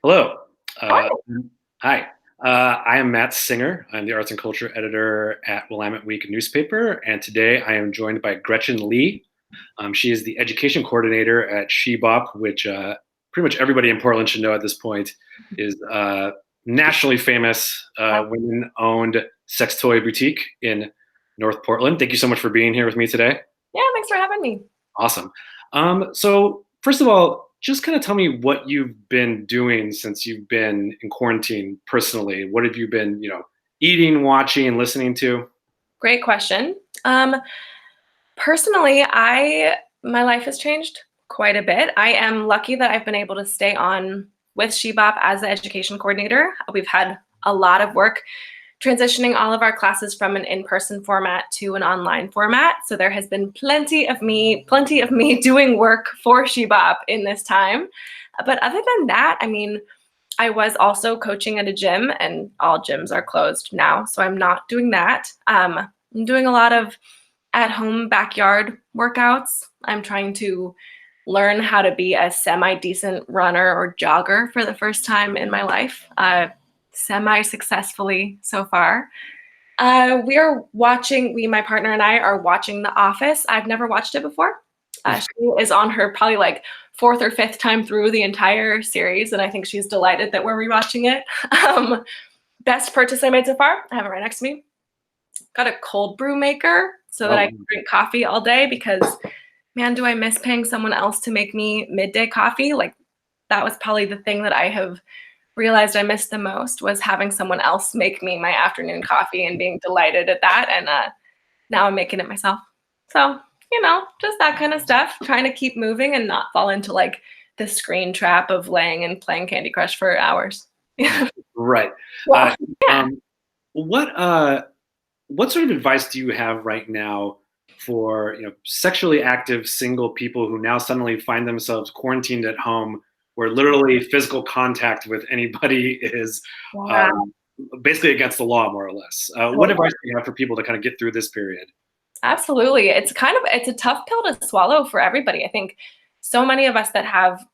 Hello. Hi. Uh, Hi. I am Matt Singer. I'm the arts and culture editor at Willamette Week newspaper, and today I am joined by Gretchen Leigh. She is the education coordinator at Shebop, which pretty much everybody in Portland should know at this point is nationally famous women-owned sex toy boutique in North Portland. Thank you so much for being here with me today. Yeah, thanks for having me. Awesome. So first of all, just kind of tell me what you've been doing since you've been in quarantine personally. What have you been, eating, watching, and listening to? Great question. Um, Personally, I my life has changed quite a bit. I am lucky that I've been able to stay on with Shebop as the education coordinator. We've had a lot of work transitioning all of our classes from an in-person format to an online format. So there has been plenty of me doing work for Shebop in this time. But other than that, I mean, I was also coaching at a gym, and all gyms are closed now, so I'm not doing that. I'm doing a lot of at-home backyard workouts. I'm trying to learn how to be a semi-decent runner or jogger for the first time in my life, semi-successfully so far. My partner and I are watching The Office. I've never watched it before. She is on her probably like fourth or fifth time through the entire series, and I think she's delighted that we're rewatching it. Um, Best purchase I made so far, I have it right next to me. Got a cold brew maker so that I Oh, can drink coffee all day because, man, do I miss paying someone else to make me midday coffee. Like, that was probably the thing that I have realized I missed the most, was having someone else make me my afternoon coffee and being delighted at that. And now I'm making it myself. So, just that kind of stuff, trying to keep moving and not fall into like the screen trap of laying and playing Candy Crush for hours. right. Well, Uh, um, what sort of advice do you have right now for sexually active single people who now suddenly find themselves quarantined at home, where literally physical contact with anybody is yeah. um, basically against the law, more or less? What advice do you have for people to kind of get through this period? Absolutely. It's a tough pill to swallow for everybody. I think so many of us that have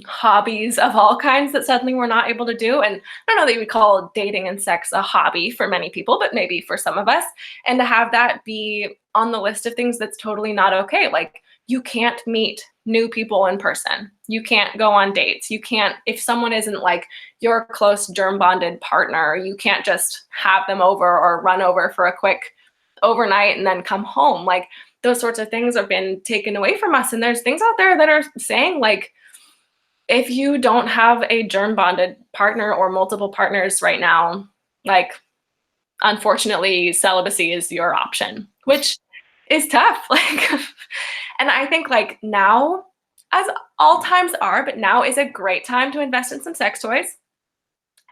hobbies of all kinds that suddenly we're not able to do. And I don't know that you would call dating and sex a hobby for many people, but maybe for some of us. And to have that be on the list of things that's totally not okay. Like, you can't meet new people in person. You can't go on dates. You can't, if someone isn't like your close germ bonded partner, you can't just have them over or run over for a quick overnight and then come home. Like, those sorts of things have been taken away from us. And there's things out there that are saying, like, if you don't have a germ bonded partner or multiple partners right now, like, unfortunately, celibacy is your option, which is tough. Like, and I think like now, as all times are, but now is a great time to invest in some sex toys.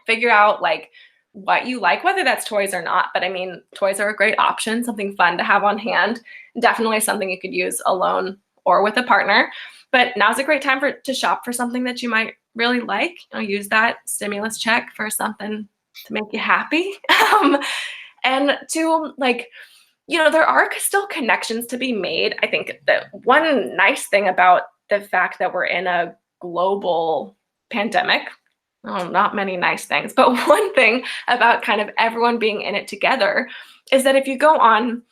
Figure out like what you like, whether that's toys or not. But I mean, toys are a great option, something fun to have on hand. Definitely something you could use alone or with a partner. But now's a great time to shop for something that you might really like. Use that stimulus check for something to make you happy. um, and to like, there are still connections to be made. I think that one nice thing about the fact that we're in a global pandemic, oh, not many nice things, but one thing about kind of everyone being in it together is that if you go on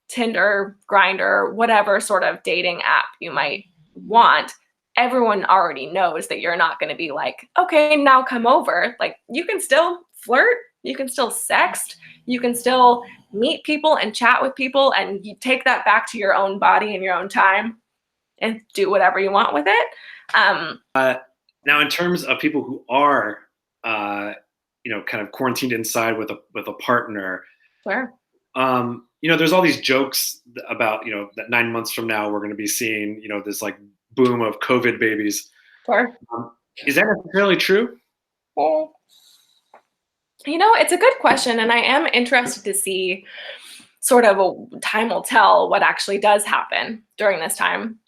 Tinder, Grindr, whatever sort of dating app you might want, everyone already knows that you're not going to be like, okay, now come over. Like, you can still flirt, you can still sext, you can still meet people and chat with people, and you take that back to your own body and your own time and do whatever you want with it. Now, in terms of people who are, kind of quarantined inside with a partner, Sure. there's all these jokes about, that 9 months from now we're going to be seeing, this like boom of COVID babies. Sure. Is that necessarily true? Well, it's a good question, and I am interested to see sort of time will tell what actually does happen during this time.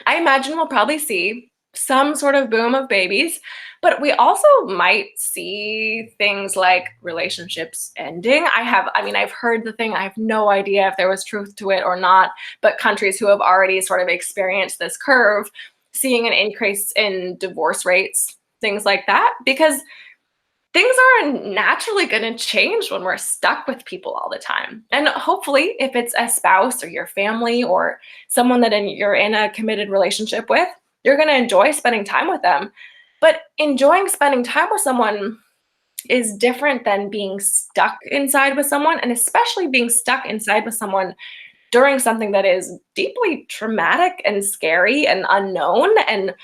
I imagine we'll probably see some sort of boom of babies, but we also might see things like relationships ending. I've heard the thing, I have no idea if there was truth to it or not, but countries who have already sort of experienced this curve, seeing an increase in divorce rates things like that, because things are naturally going to change when we're stuck with people all the time. And hopefully, if it's a spouse or your family or someone that you're in a committed relationship with, you're going to enjoy spending time with them. But enjoying spending time with someone is different than being stuck inside with someone, and especially being stuck inside with someone during something that is deeply traumatic and scary and unknown, and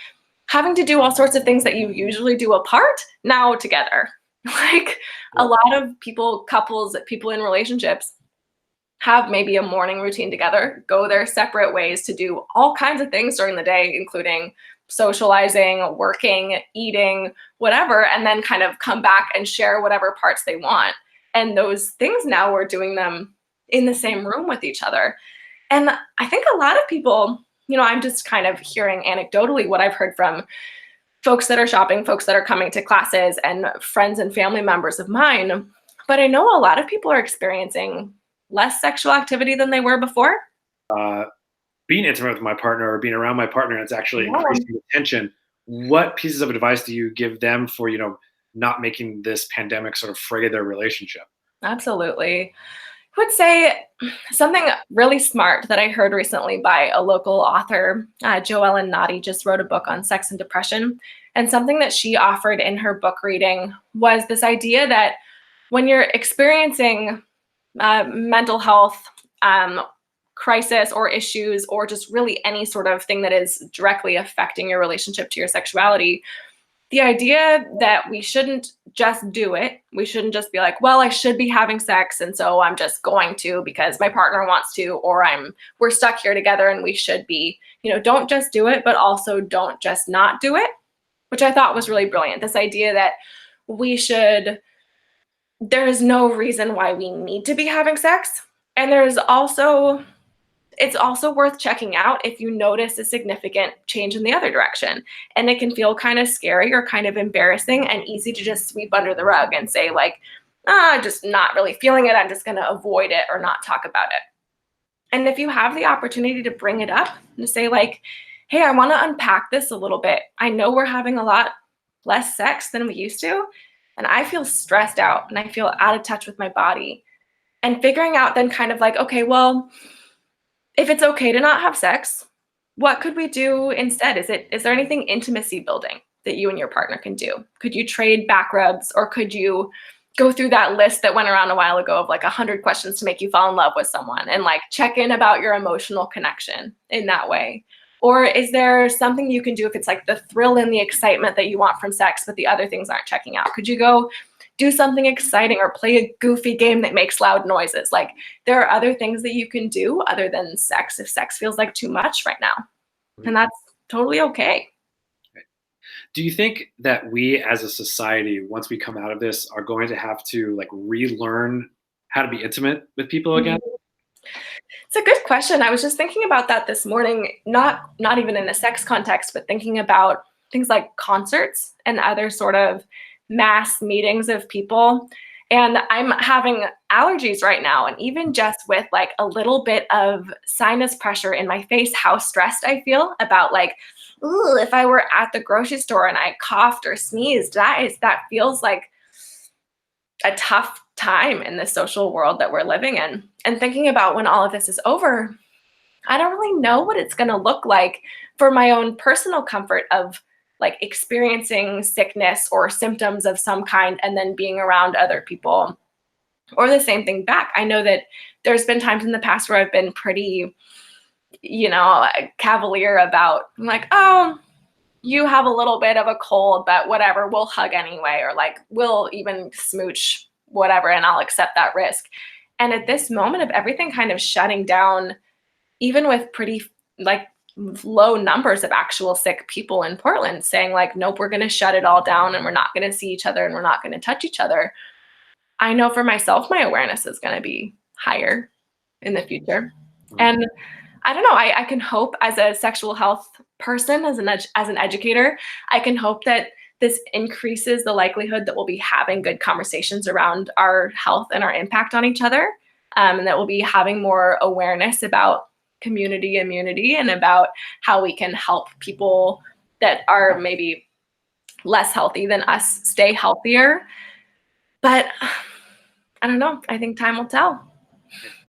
having to do all sorts of things that you usually do apart now together. Like a lot of couples, people in relationships have maybe a morning routine together, go their separate ways to do all kinds of things during the day, including socializing, working, eating, whatever, and then kind of come back and share whatever parts they want. And those things now we're doing them in the same room with each other. And I think a lot of people, I'm just kind of hearing anecdotally what I've heard from folks that are shopping, folks that are coming to classes, and friends and family members of mine. But I know a lot of people are experiencing less sexual activity than they were before. Being intimate with my partner or being around my partner, it's actually Yeah. increasing the tension. What pieces of advice do you give them for, not making this pandemic sort of fray their relationship? Absolutely. I would say something really smart that I heard recently by a local author, Joellen Noddy, just wrote a book on sex and depression. And something that she offered in her book reading was this idea that when you're experiencing mental health crisis or issues, or just really any sort of thing that is directly affecting your relationship to your sexuality, the idea that we shouldn't just do it. We shouldn't just be like, well, I should be having sex, and so I'm just going to because my partner wants to, or we're stuck here together and we should be. Don't just do it, but also don't just not do it, which I thought was really brilliant. This idea that there is no reason why we need to be having sex. And it's also worth checking out if you notice a significant change in the other direction. And it can feel kind of scary or kind of embarrassing and easy to just sweep under the rug and say like, just not really feeling it. I'm just going to avoid it or not talk about it. And if you have the opportunity to bring it up and say like, hey, I want to unpack this a little bit. I know we're having a lot less sex than we used to, and I feel stressed out and I feel out of touch with my body. And figuring out then kind of like, okay, well, if it's okay to not have sex, what could we do instead? Is there anything intimacy building that you and your partner can do? Could you trade back rubs, or could you go through that list that went around a while ago of like 100 questions to make you fall in love with someone, and like check in about your emotional connection in that way? Or is there something you can do if it's like the thrill and the excitement that you want from sex, but the other things aren't checking out? Could you go do something exciting or play a goofy game that makes loud noises? Like, there are other things that you can do other than sex if sex feels like too much right now. And that's totally okay. Do you think that we as a society, once we come out of this, are going to have to like relearn how to be intimate with people again? It's a good question. I was just thinking about that this morning, not even in a sex context, but thinking about things like concerts and other sort of mass meetings of people. And I'm having allergies right now. And even just with like a little bit of sinus pressure in my face, how stressed I feel about like, ooh, if I were at the grocery store and I coughed or sneezed, that feels like a tough time in the social world that we're living in. And thinking about when all of this is over, I don't really know what it's going to look like for my own personal comfort of like experiencing sickness or symptoms of some kind and then being around other people, or the same thing back. I know that there's been times in the past where I've been pretty, cavalier about, I'm like, oh, you have a little bit of a cold, but whatever, we'll hug anyway, or like we'll even smooch, whatever, and I'll accept that risk. And at this moment of everything kind of shutting down, even with pretty like low numbers of actual sick people in Portland saying like, nope, we're going to shut it all down and we're not going to see each other and we're not going to touch each other. I know for myself, my awareness is going to be higher in the future. And I don't know, I can hope as a sexual health person, as an educator, I can hope that this increases the likelihood that we'll be having good conversations around our health and our impact on each other, and that we'll be having more awareness about community immunity and about how we can help people that are maybe less healthy than us stay healthier. But I don't know. I think time will tell.